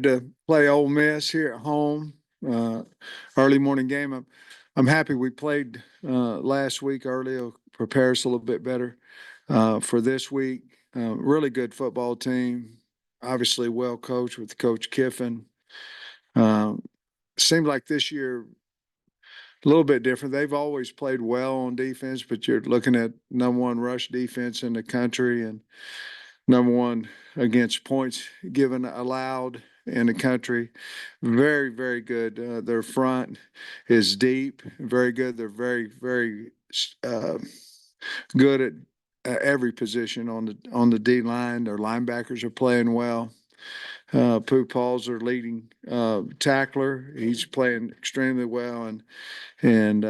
To play Ole Miss here at home. Uh, Early morning game. I'm happy we played last week early. It'll prepare us a little bit better for this week. Really good football team. Obviously well coached with Coach Kiffin. Uh, Seemed like this year a little bit different. They've always played well on defense, but you're looking at number one rush defense in the country and number one against points given allowed in the country. Very, very good. Their front is deep, very good. They're very, very uh, good at every position on the D line. Their linebackers are playing well. Pooh Paul's their leading tackler. He's playing extremely well, and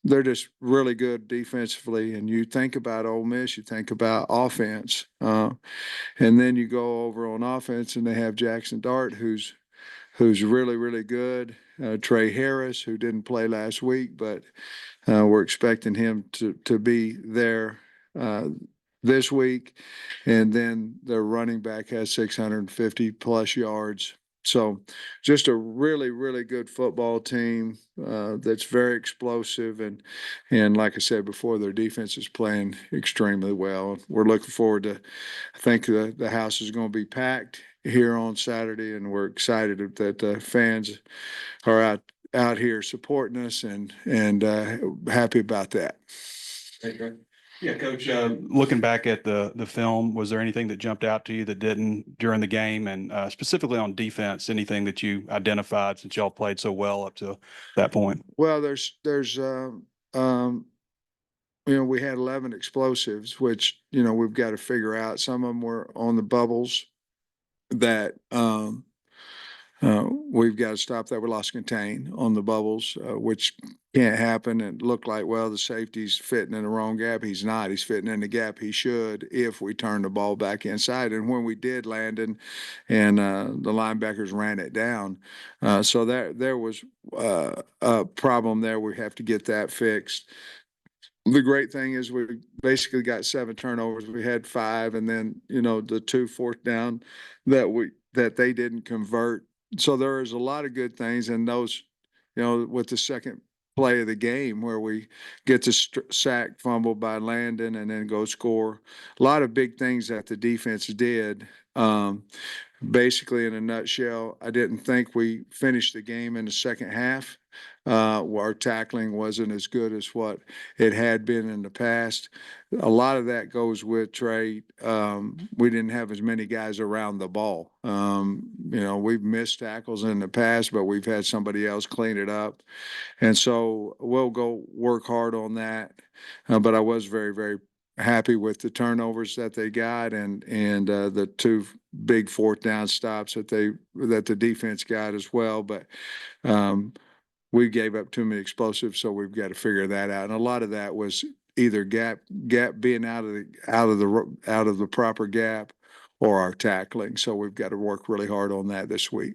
they're just really good defensively. And you think about Ole Miss, you think about offense, and then you go over on offense, and they have Jackson Dart, who's really really good. Trey Harris, who didn't play last week, but we're expecting him to be there this week. And then their running back has 650 plus yards. So just a really, really good football team that's very explosive. And like I said before, their defense is playing extremely well. We're looking forward to, I think the house is going to be packed here on Saturday, and we're excited that the fans are out here supporting us and happy about that. Okay. Yeah, Coach, looking back at the film, was there anything that jumped out to you that didn't during the game? And specifically on defense, anything that you identified since y'all played so well up to that point? Well, um, we had 11 explosives, which, we've got to figure out. Some of them were on the bubbles that we've got to stop that. We lost contain on the bubbles, which can't happen. And it looked like, well, the safety's fitting in the wrong gap. He's not. He's fitting in the gap he should if we turn the ball back inside. And when we did, Landon and the linebackers ran it down. So there was a problem there. We have to get that fixed. The great thing is we basically got 7 turnovers. We had 5, and then the 2 fourth down that they didn't convert. So there is a lot of good things, and those, with the second play of the game where we get the sack fumble by Landon and then go score. A lot of big things that the defense did. Basically, in a nutshell, I didn't think we finished the game in the second half. Our tackling wasn't as good as what it had been in the past. A lot of that goes with Trey. We didn't have as many guys around the ball. We've missed tackles in the past, but we've had somebody else clean it up. And so we'll go work hard on that. But I was very, very happy with the turnovers that they got and the 2 big fourth down stops that the defense got as well. But we gave up too many explosives, so we've got to figure that out. And a lot of that was either gap being out of the proper gap or our tackling. So we've got to work really hard on that this week.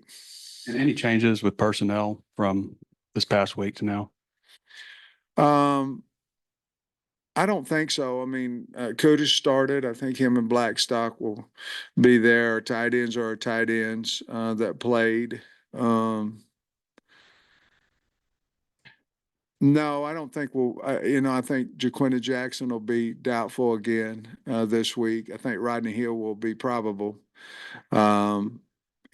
And any changes with personnel from this past week to now? I don't think so. I mean, Curtis started. I think him and Blackstock will be there. Our tight ends are our tight ends that played. No, I don't think we'll. I think Jaquinta Jackson will be doubtful again this week. I think Rodney Hill will be probable, and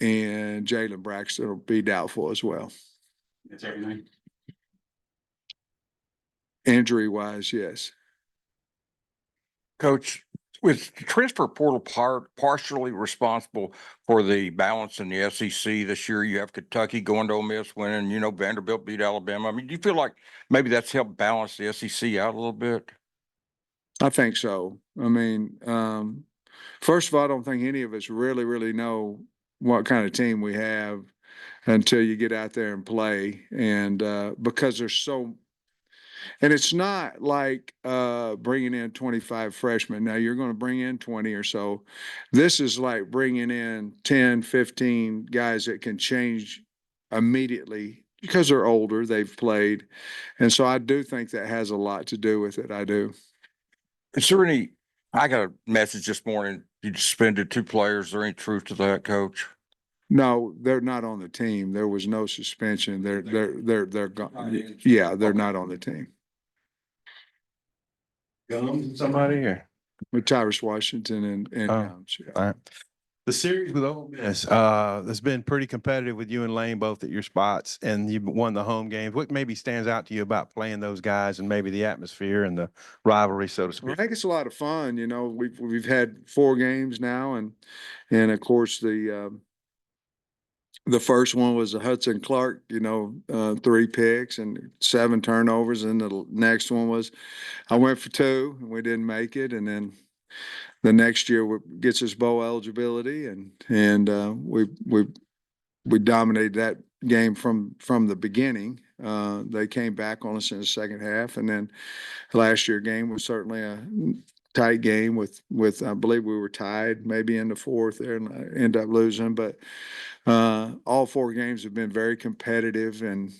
Jalen Braxton will be doubtful as well. That's everything. Injury wise, yes. Coach, was the transfer portal partially responsible for the balance in the SEC this year? You have Kentucky going to Ole Miss winning, Vanderbilt beat Alabama. I mean, do you feel like maybe that's helped balance the SEC out a little bit? I think so. I mean, first of all, I don't think any of us really, really know what kind of team we have until you get out there and play. And because there's so and it's not like bringing in 25 freshmen. Now you're going to bring in 20 or so. This is like bringing in 10, 15 guys that can change immediately because they're older, they've played. And so I do think that has a lot to do with it. I do. Is there I got a message this morning, you suspended 2 players. Is there any truth to that, Coach? No, they're not on the team. There was no suspension. They're gone. Yeah, they're not on the team. Somebody here. With Tyrus Washington and Oh, Gums, yeah. all right. The series with Ole Miss, has been pretty competitive with you and Lane both at your spots, and you've won the home games. What maybe stands out to you about playing those guys and maybe the atmosphere and the rivalry, so to Well, I speak? think it's a lot of fun. You know, we've had 4 games now, and of course the first one was a Hudson Clark, 3 picks and 7 turnovers, and the next one was I went for 2 and we didn't make it, and then the next year gets us bowl eligibility, and we dominated that game from the beginning. They came back on us in the second half, and then last year game was certainly a tight game with I believe we were tied maybe in the fourth there and ended up losing, but all 4 games have been very competitive, and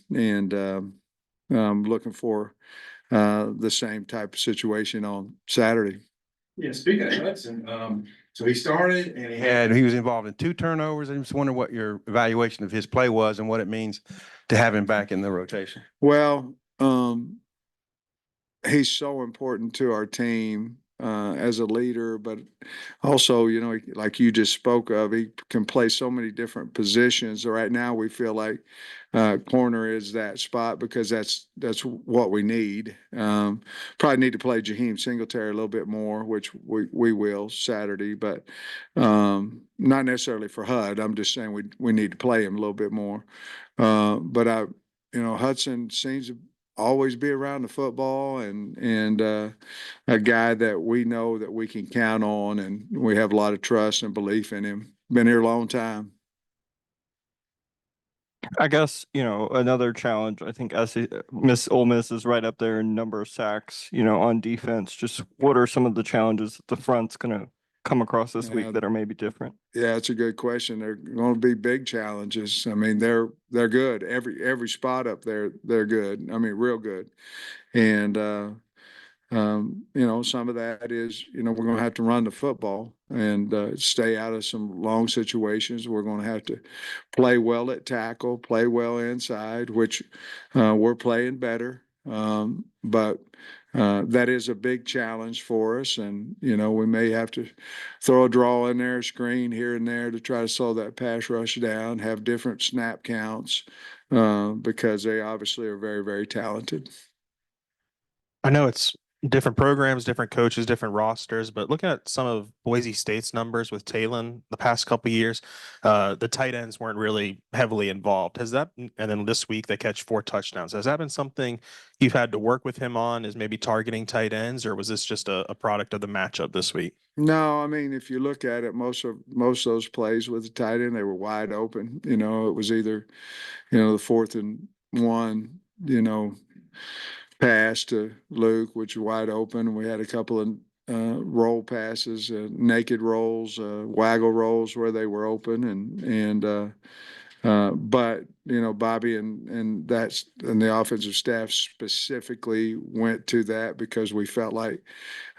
looking for the same type of situation on Saturday. Yeah, speaking of Hudson, so he started and he was involved in 2 turnovers. I just wonder what your evaluation of his play was and what it means to have him back in the rotation. Well, he's so important to our team as a leader, but also, like you just spoke of, he can play so many different positions. Right now, we feel like corner is that spot because that's what we need. Probably need to play Jaheim Singletary a little bit more, which we will Saturday, but not necessarily for HUD. I'm just saying we need to play him a little bit more. But Hudson seems to always be around the football and a guy that we know that we can count on, and we have a lot of trust and belief in him. Been here a long time. I guess, another challenge, I think Miss Ole Miss is right up there in number of sacks, on defense. Just what are some of the challenges that the front's going to come across this Yeah. week that are maybe different? Yeah, it's a good question. They're going to be big challenges. I mean, they're good. Every spot up there, they're good. I mean, real good. And some of that is, we're going to have to run the football and stay out of some long situations. We're going to have to play well at tackle, play well inside, which we're playing better. But that is a big challenge for us. And, we may have to throw a draw in there, screen here and there to try to slow that pass rush down, have different snap counts because they obviously are very, very talented. I know it's different programs, different coaches, different rosters, but looking at some of Boise State's numbers with Talon the past couple of years, the tight ends weren't really heavily involved. And then this week they catch 4 touchdowns. Has that been something you've had to work with him on, is maybe targeting tight ends, or was this just a product of the matchup this week? No, I mean, if you look at it, most of those plays with the tight end, they were wide open. It was either, the 4th and 1, pass to Luke, which was wide open. We had a couple of roll passes, naked rolls, waggle rolls where they were open, but Bobby and the offensive staff specifically went to that because we felt like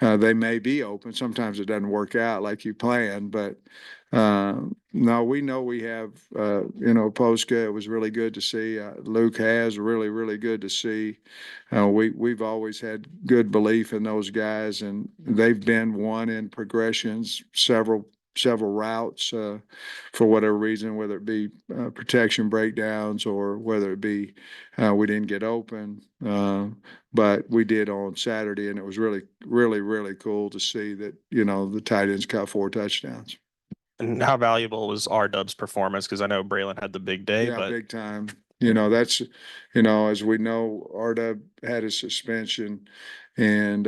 they may be open. Sometimes it doesn't work out like you plan, but no, we know we have Posca. It was really good to see. Luke has really, really good to see. We've always had good belief in those guys, and they've been one in progressions, several routes for whatever reason, whether it be protection breakdowns or whether it be we didn't get open. But we did on Saturday, and it was really, really, really cool to see that, the tight ends caught 4 touchdowns. And how valuable was R-Dub's performance? Because I know Braylon had the big day, Yeah, but big time. That's, as we know, RW had a suspension, and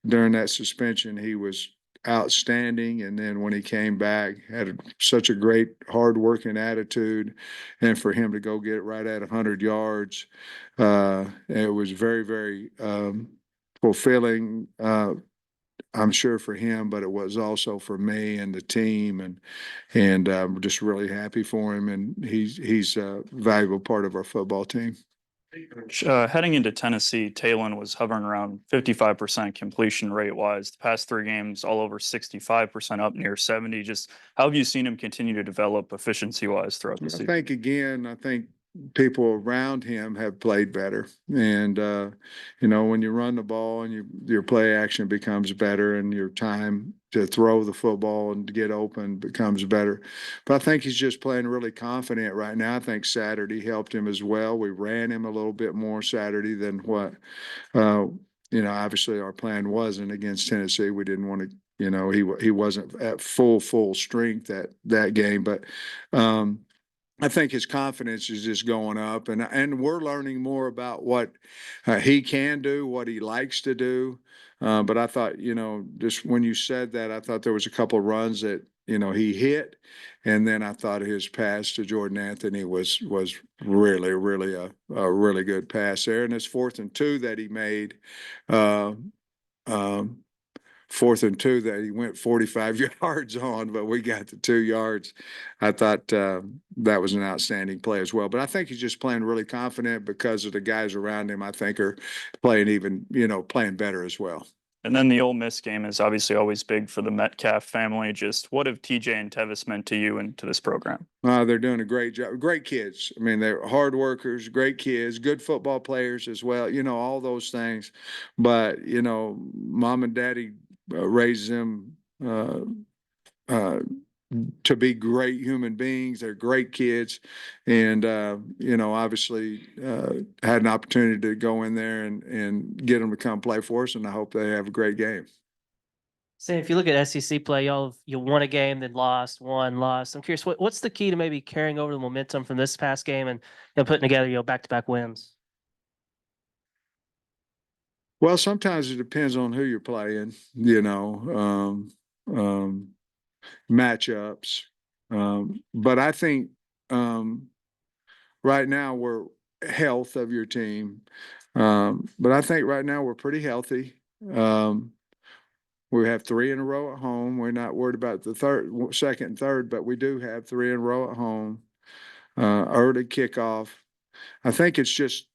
during that suspension, he was outstanding. And then when he came back, had such a great hard-working attitude, and for him to go get it right at 100 yards, it was very, very fulfilling. I'm sure for him, but it was also for me and the team, and we're just really happy for him, and he's a valuable part of our football team. Heading into Tennessee, Talon was hovering around 55% completion rate wise. The past 3 games, all over 65%, up near 70. Just how have you seen him continue to develop efficiency wise throughout the I season? think again, I think people around him have played better. And when you run the ball and your play action becomes better and your time to throw the football and to get open becomes better. But I think he's just playing really confident right now. I think Saturday helped him as well. We ran him a little bit more Saturday than what obviously our plan wasn't against Tennessee. We didn't want to, he wasn't at full strength that game, but I think his confidence is just going up, and we're learning more about what he can do, what he likes to do. But I thought, just when you said that, I thought there was a couple of runs that he hit, and then I thought his pass to Jordan Anthony was really really a really good pass there, and his 4th and 2 that he made. Uh, um, 4th and 2 that he went 45 yards on, but we got the 2 yards. I thought that was an outstanding play as well. But I think he's just playing really confident because of the guys around him. I think are playing playing better as well. And then the Ole Miss game is obviously always big for the Metcalf family. Just what have TJ and Tevis meant to you and to this program? They're doing a great job. Great kids. I mean, they're hard workers, great kids, good football players as well. All those things. But mom and daddy raised them to be great human beings. They're great kids, and obviously had an opportunity to go in there and get them to come play for us. And I hope they have a great game. Say, if you look at SEC play, you won a game, then lost, won, lost. I'm curious, what's the key to maybe carrying over the momentum from this past game and putting together back-to-back wins? Well, sometimes it depends on who you're playing, matchups. But I think right now we're health of your team. But I think right now we're pretty healthy. We have 3 in a row at home. We're not worried about the second and third, but we do have 3 in a row at home. Early kickoff. I think it's just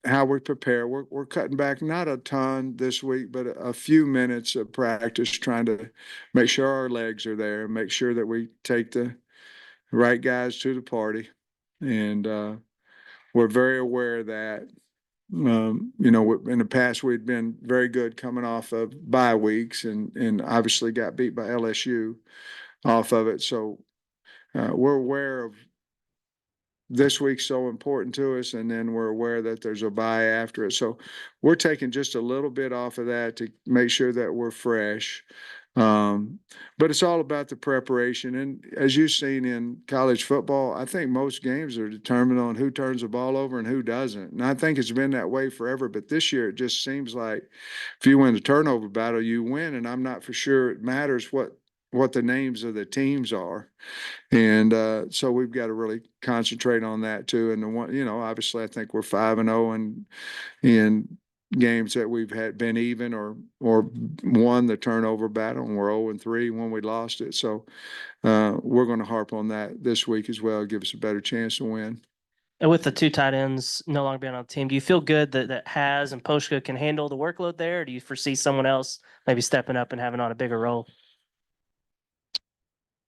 how we prepare. We're cutting back not a ton this week, but a few minutes of practice, trying to make sure our legs are there, make sure that we take the right guys to the party, and we're very aware of that. In the past we'd been very good coming off of bye weeks, and obviously got beat by LSU off of it. So we're aware of this week's so important to us, and then we're aware that there's a bye after it. So we're taking just a little bit off of that to make sure that we're fresh. But it's all about the preparation. And as you've seen in college football, I think most games are determined on who turns the ball over and who doesn't. And I think it's been that way forever. But this year, it just seems like if you win the turnover battle, you win. And I'm not for sure it matters what the names of the teams are. And so we've got to really concentrate on that too. And the one, obviously I think we're 5-0 in games that we've had been even or won the turnover battle, and we're 0-3 when we lost it. So we're going to harp on that this week as well, give us a better chance to win. And with the 2 tight ends no longer being on the team, do you feel good that Haz and Poshka can handle the workload there? Or do you foresee someone else maybe stepping up and having on a bigger role?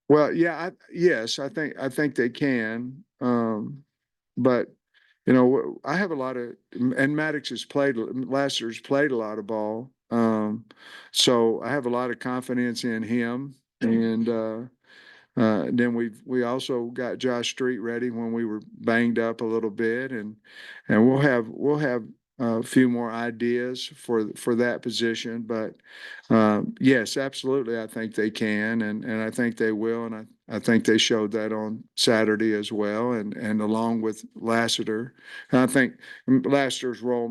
Well, yeah, yes, I think they can. But I have a lot of, and Maddox has played, last year's played a lot of ball. So I have a lot of confidence in him. And then we also got Josh Street ready when we were banged up a little bit, and we'll have a few more ideas for that position. But yes, absolutely, I think they can, and I think they will, and I think they showed that on Saturday as well, and along with Lassiter. And I think Lassiter's role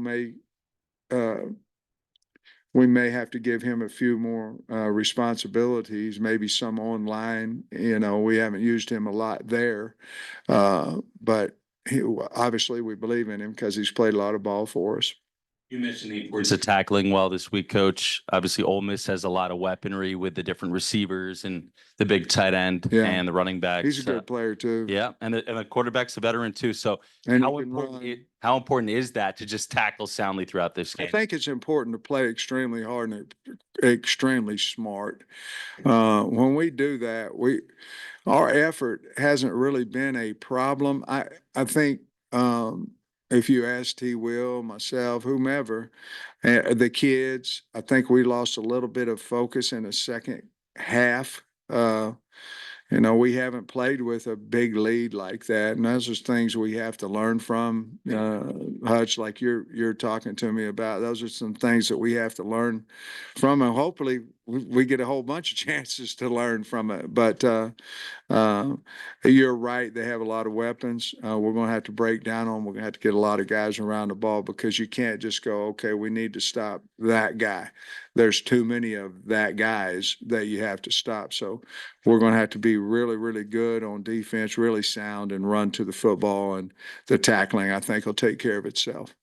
we may have to give him a few more responsibilities, maybe some online. We haven't used him a lot there, but obviously we believe in him because he's played a lot of ball for us. You mentioned the importance of tackling well this week, Coach. Obviously, Ole Miss has a lot of weaponry with the different receivers and the big tight end Yeah. and the running backs. He's a good player too. Yeah, and the quarterback's a veteran too. So And he how can important run. how important is that to just tackle soundly throughout this I game? think it's important to play extremely hard and extremely smart. When we do that, our effort hasn't really been a problem. I think if you ask T. Will, myself, whomever, the kids, I think we lost a little bit of focus in the second half. We haven't played with a big lead like that, and those are things we have to learn from. Hutch, like you're talking to me about, those are some things that we have to learn from, and hopefully we get a whole bunch of chances to learn from it. But you're right; they have a lot of weapons. We're going to have to break down on them. We're going to have to get a lot of guys around the ball because you can't just go, okay, we need to stop that guy. There's too many of that guys that you have to stop. So we're going to have to be really, really good on defense, really sound, and run to the football, and the tackling, I think, will take care of itself.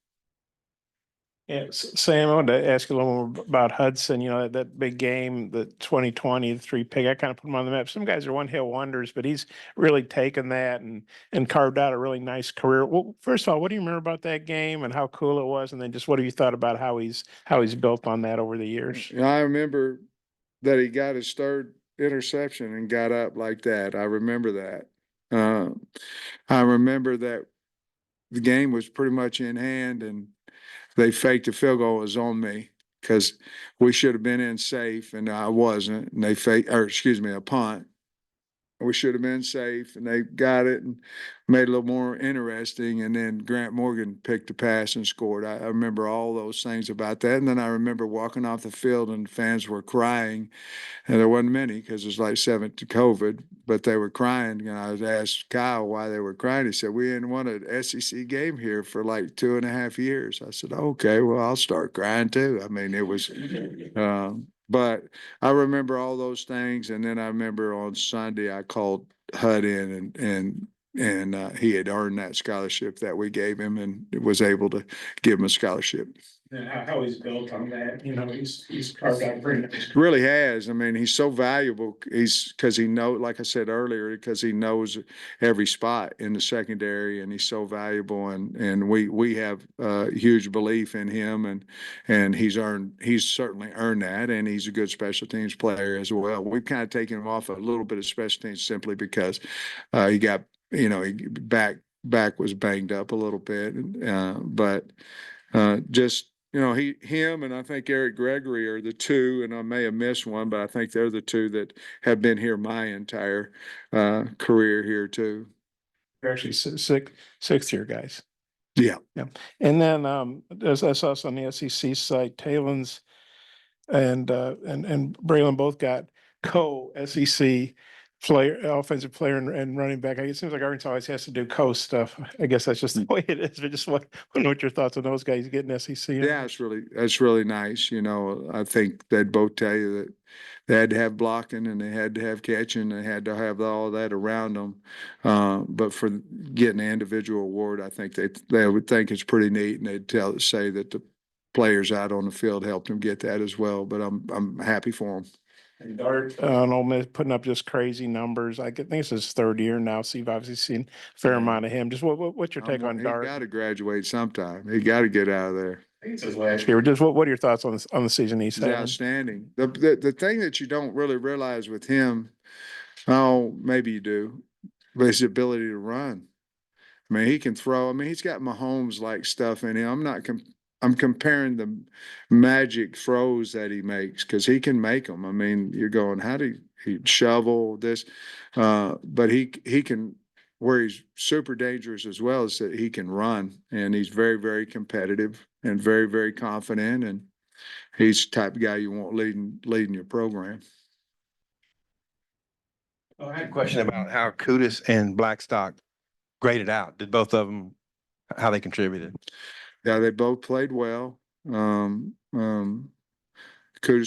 Yeah, Sam, I wanted to ask you a little more about Hudson. That big game, the 2020, the 3 pick. I kind of put him on the map. Some guys are one-hit wonders, but he's really taken that and carved out a really nice career. Well, first of all, what do you remember about that game and how cool it was? And then just what have you thought about how he's built on that over the years? I remember that he got his third interception and got up like that. I remember that. I remember that the game was pretty much in hand, and they faked a field goal. It was on me because we should have been in safe, and I wasn't. And they a punt. We should have been safe, and they got it and made it a little more interesting. And then Grant Morgan picked the pass and scored. I remember all those things about that. And then I remember walking off the field and fans were crying. And there wasn't many because it was like 7 to COVID, but they were crying. And I was asked Kyle why they were crying. He said, we hadn't won an SEC game here for like 2.5 years. I said, okay, well, I'll start crying too. I mean, it was, but I remember all those things. And then I remember on Sunday, I called Hud in and he had earned that scholarship that we gave him and was able to give him a scholarship. And how he's built on that, he's carved out pretty nice. Really has. I mean, he's so valuable. Because he like I said earlier, because he knows every spot in the secondary, and he's so valuable. And we have huge belief in him, and he's certainly earned that, and he's a good special teams player as well. We've kind of taken him off a little bit of special teams simply because he got back was banged up a little bit, but just. Him and I think Eric Gregory are the two, and I may have missed one, but I think they're the two that have been here my entire career here too. They're actually sixth year guys. Yeah. Yeah. And then as I saw on the SEC site, Talon's and Braylon both got co-SEC offensive player and running back. It seems like Arkansas always has to do coast stuff. I guess that's just the way it is. But just want to know what your thoughts on those guys getting SEC. Yeah, that's really nice. I think they'd both tell you that they had to have blocking and they had to have catching. They had to have all that around them. But for getting the individual award, I think they would think it's pretty neat, and they'd say that the players out on the field helped them get that as well. But I'm happy for them. And Dart on Ole Miss putting up just crazy numbers. I think it's his third year now, so you've obviously seen a fair amount of him. Just what's your take on Dart? He got to graduate sometime. He got to get out of there. I think it's his last year. Just what are your thoughts on the season he's having? Outstanding. The thing that you don't really realize with him, maybe you do, but his ability to run. I mean, he can throw. I mean, he's got Mahomes like stuff in him. I'm comparing the magic throws that he makes because he can make them. I mean, you're going, how do he shovel this? But he can, where he's super dangerous as well is that he can run, and he's very, very competitive and very, very confident. And he's the type of guy you want leading your program. I had a question about how Kudus and Blackstock graded out. Did both of them, how they contributed? Yeah, they both played well. Kudus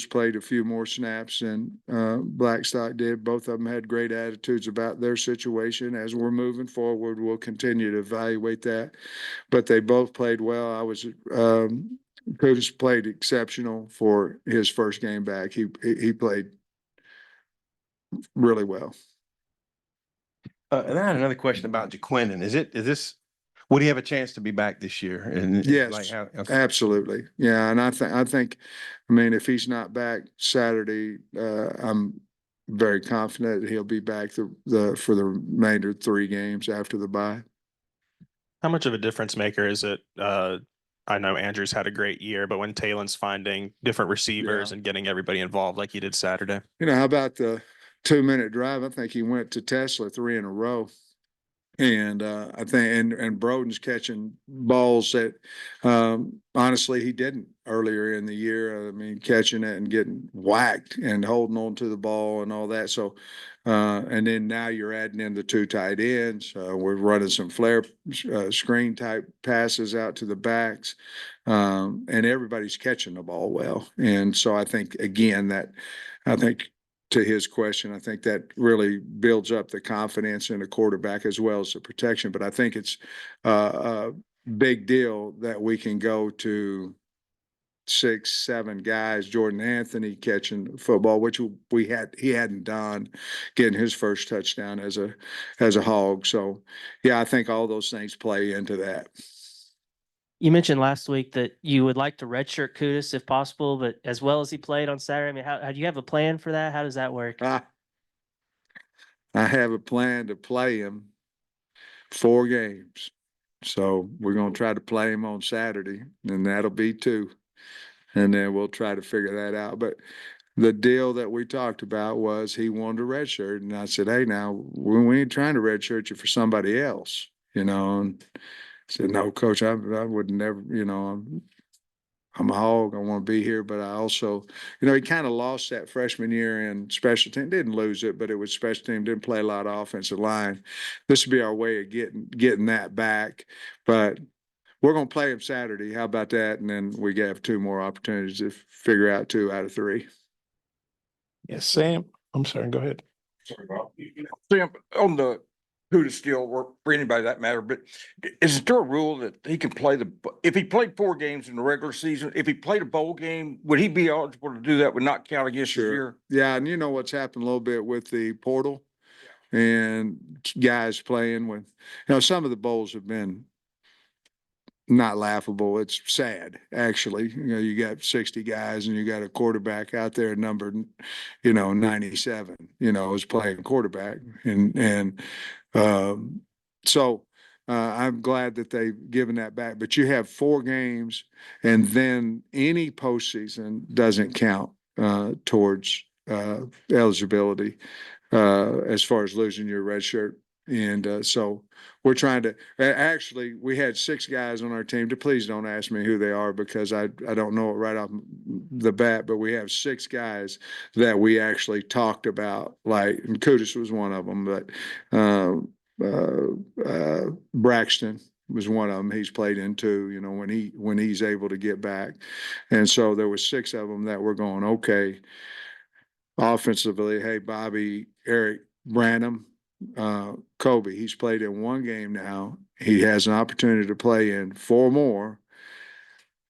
played a few more snaps than Blackstock did. Both of them had great attitudes about their situation. As we're moving forward, we'll continue to evaluate that. But they both played well. I was Curtis played exceptional for his first game back. He played really well. And I had another question about Jaquindon. Would he have a chance to be back this year? And Yes, absolutely. Yeah, and I think, I mean, if he's not back Saturday, I'm very confident that he'll be back for the remainder of 3 games after the bye. How much of a difference maker is it? I know Andrew's had a great year, but when Taylon's finding different receivers and getting everybody involved like he did Saturday. You know, how about the 2-minute drive? I think he went to Tesla 3 in a row. And I think and Broden's catching balls that honestly he didn't earlier in the year. I mean, catching it and getting whacked and holding on to the ball and all that. So and then now you're adding in the 2 tight ends. We're running some flare screen type passes out to the backs, and everybody's catching the ball well. And so I think again to his question, I think that really builds up the confidence in the quarterback as well as the protection. But I think it's a big deal that we can go to 6, 7 guys, Jordan Anthony catching football, which he hadn't done, getting his first touchdown as a Hog. So yeah, I think all those things play into that. You mentioned last week that you would like to redshirt Kudus if possible, but as well as he played on Saturday, I mean, how do you have a plan for that? How does that work? I have a plan to play him 4 games. So we're going to try to play him on Saturday, and that'll be 2. And then we'll try to figure that out. But the deal that we talked about was he wanted a redshirt. And I said, hey, now, we ain't trying to redshirt you for somebody else, And I said, no, Coach, I would never, I'm a Hog. I want to be here. But I also, he kind of lost that freshman year in special team. Didn't lose it, but it was special team. Didn't play a lot of offensive line. This would be our way of getting that back. But we're going to play him Saturday. How about that? And then we have 2 more opportunities to figure out 2 out of 3. Yes, Sam. I'm sorry. Go ahead. Sorry, Bob. Sam, on the who to steal work for anybody that matter, but is there a rule that he can play if he played 4 games in the regular season, if he played a bowl game, would he be eligible to do that, would not count against his year? Yeah, and you know what's happened a little bit with the portal and guys playing with, some of the bowls have been not laughable. It's sad, actually. You got 60 guys and you got a quarterback out there numbered, 97, is playing quarterback. So I'm glad that they've given that back. But you have 4 games, and then any postseason doesn't count towards eligibility as far as losing your red shirt. And so we're trying to actually, we had 6 guys on our team. Please don't ask me who they are because I don't know it right off the bat, but we have 6 guys that we actually talked about, and Kudus was one of them, but Braxton was one of them. He's played in 2, when he's able to get back. And so there was 6 of them that were going, okay, offensively, hey, Bobby, Eric, Branham, Kobe, he's played in 1 game now. He has an opportunity to play in 4 more.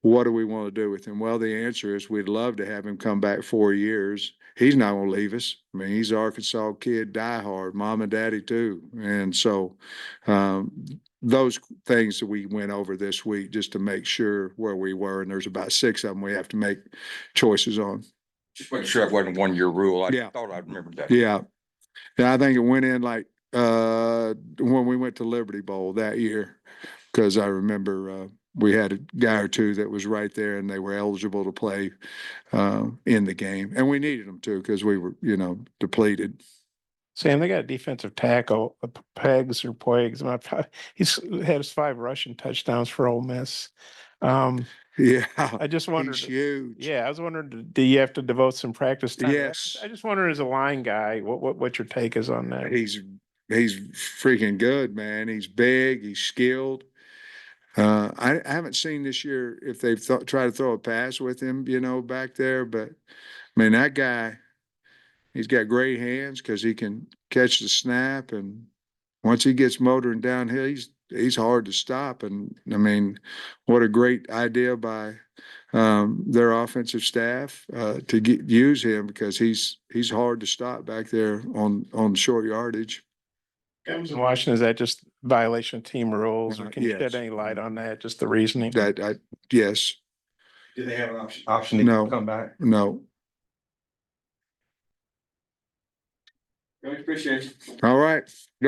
What do we want to do with him? Well, the answer is we'd love to have him come back 4 years. He's not going to leave us. I mean, he's an Arkansas kid, diehard, mom and daddy too. And so those things that we went over this week just to make sure where we were, and there's about 6 of them we have to make choices on. Just make sure it wasn't 1-year rule. I Yeah. thought I'd remember that. Yeah. Yeah, I think it went in when we went to Liberty Bowl that year, because I remember we had a guy or 2 that was right there and they were eligible to play in the game. And we needed them to because we were, depleted. Sam, they got a defensive tackle, Pegs or Poigs. He's had his 5 rushing touchdowns for Ole Miss. Yeah, I just wondered. he's huge. Yeah, I was wondering, do you have to devote some practice time? Yes. I just wonder, as a line guy, what your take is on that? He's freaking good, man. He's big. He's skilled. I haven't seen this year if they've tried to throw a pass with him, back there. But I mean, that guy, he's got great hands because he can catch the snap, and once he gets motoring downhill, he's hard to stop. And I mean, what a great idea by their offensive staff to use him because he's hard to stop back there on short yardage. Comes in Washington, is that just violation of team rules, or can you Yes. shed any light on that, just the reasoning? Yes, Do they have an option to No. come back? no. Appreciate it. All right.